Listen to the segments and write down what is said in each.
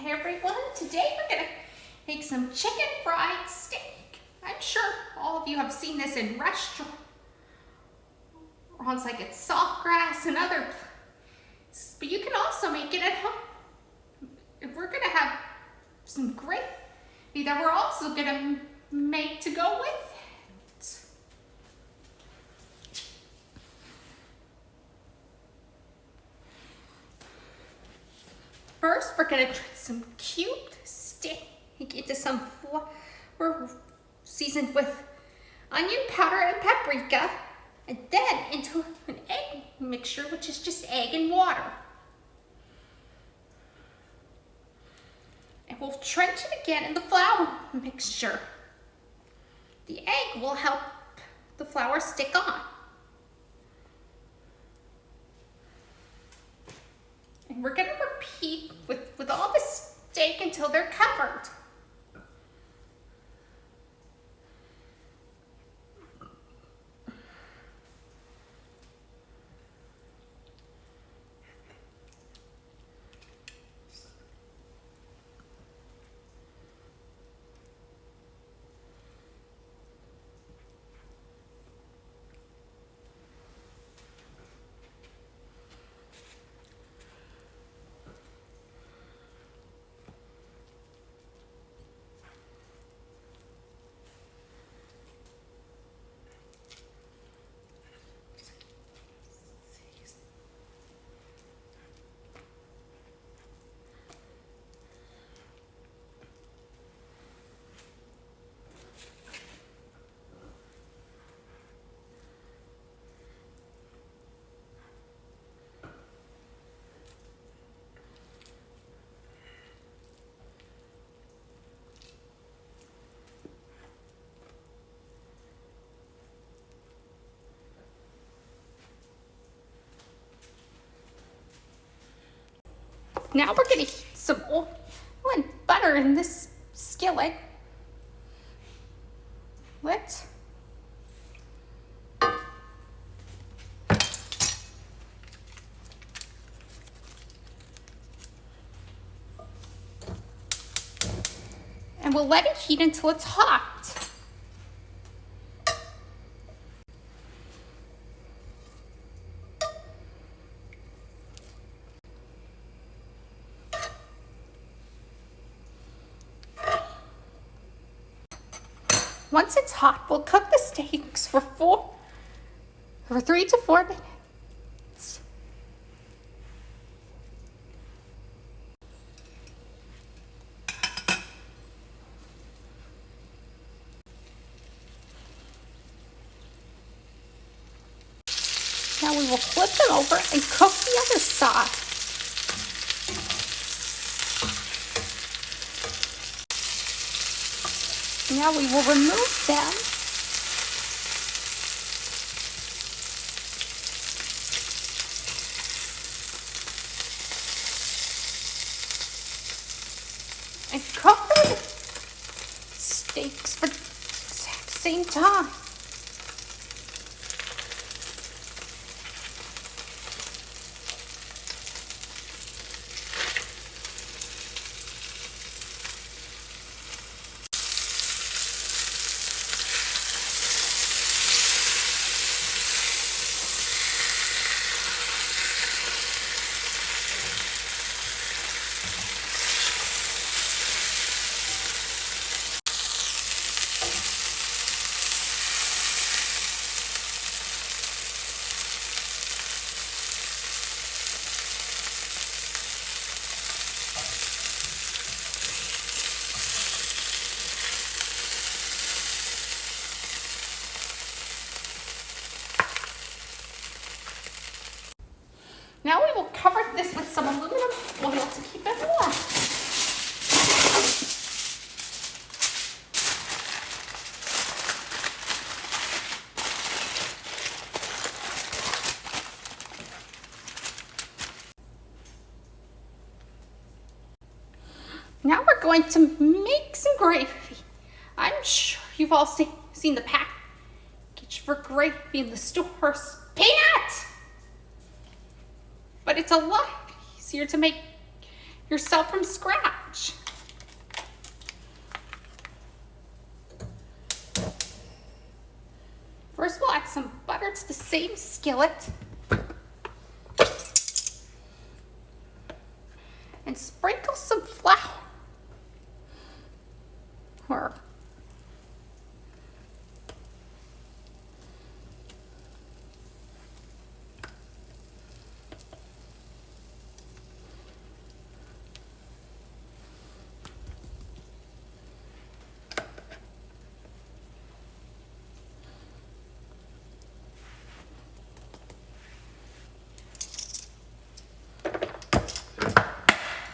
Hey everyone, today we're gonna make some chicken fried steak. I'm sure all of you have seen this in restaurants like at Saltgrass and other places, but you can also make it at home. We're gonna have some gravy that we're also gonna make to go with it. First, we're gonna try some cubed steak into some flour seasoned with onion powder and paprika, and then into an egg mixture, which is just egg and water. And we'll drench it again in the flour mixture. The egg will help the flour stick on. And we're gonna repeat with all the steak until they're covered. Now we're gonna heat some oil and butter in this skillet. And we'll let it heat until it's hot. Once it's hot, we'll cook the steaks for 3 to 4 minutes. Now we will flip them over and cook the other side. Now we will remove them. And cook the steaks for the exact same time. Now we will cover this with some aluminum foil to keep it warm. Now we're going to make some gravy. I'm sure you've all seen the package for gravy in the stores. Peanut! But it's a lot easier to make yourself from scratch. much. First, we'll add some butter to the same skillet. And sprinkle some flour.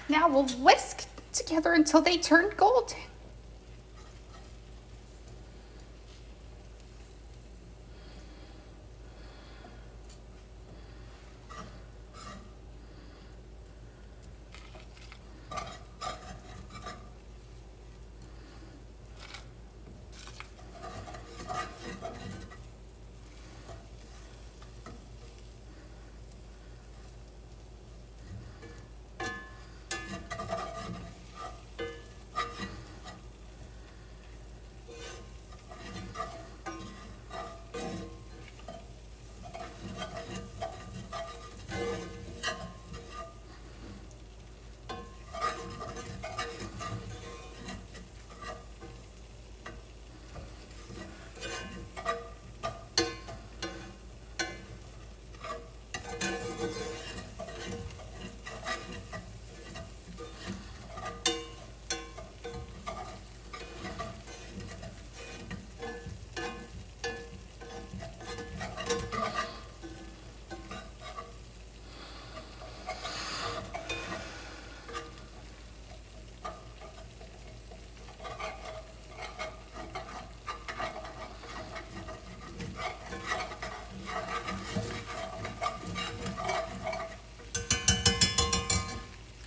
Now we'll whisk together until they turn golden.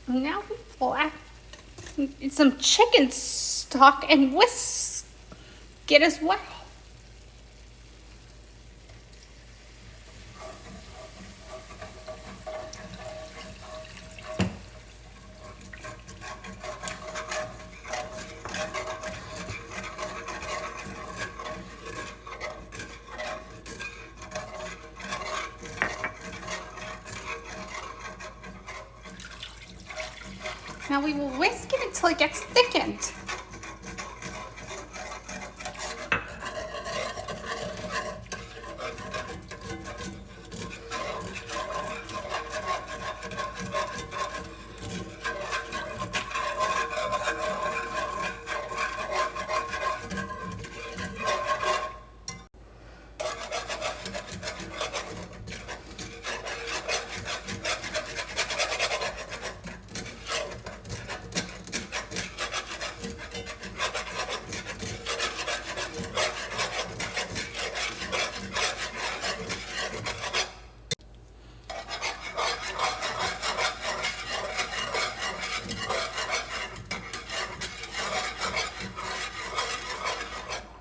Now we'll add some chicken stock and whisk it as well. Now we will whisk it until it gets thickened.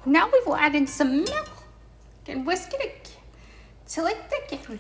Now we will add in some milk and whisk it again till it thickens.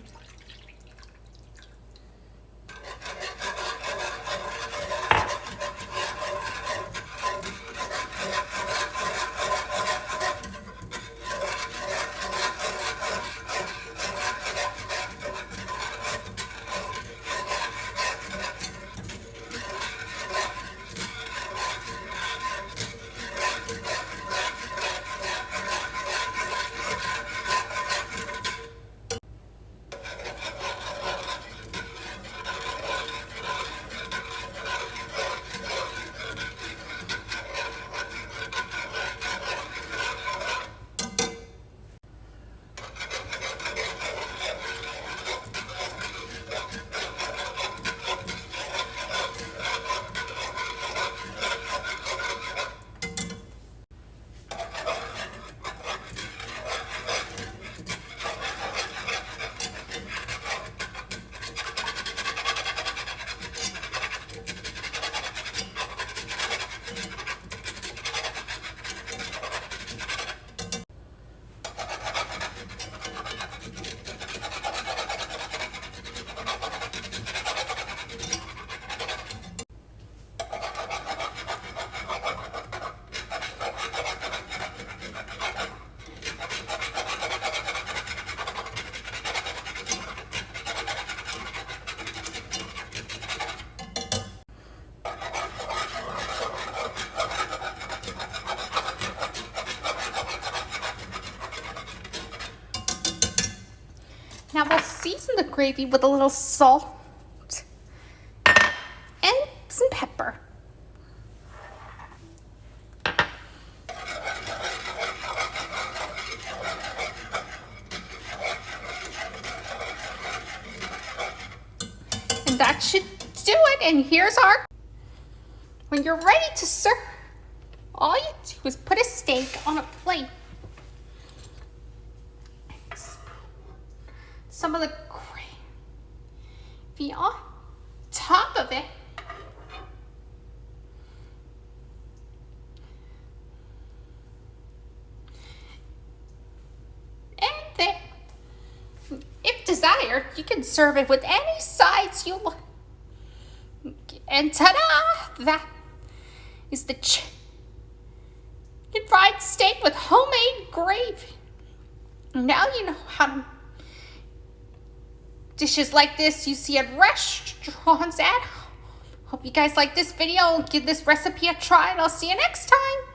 season the gravy with a little salt and some pepper. And that should do it. And here's our, when you're ready to serve, all you do is put a steak on a plate. Some of the gravy on top of it. And then, if desired, you can serve it with any sides you like. And ta-da! That is the chicken fried steak with homemade gravy. Now you know how to dishes like this you see at restaurants at home. Hope you guys like this video. Give this recipe a try and I'll see you next time.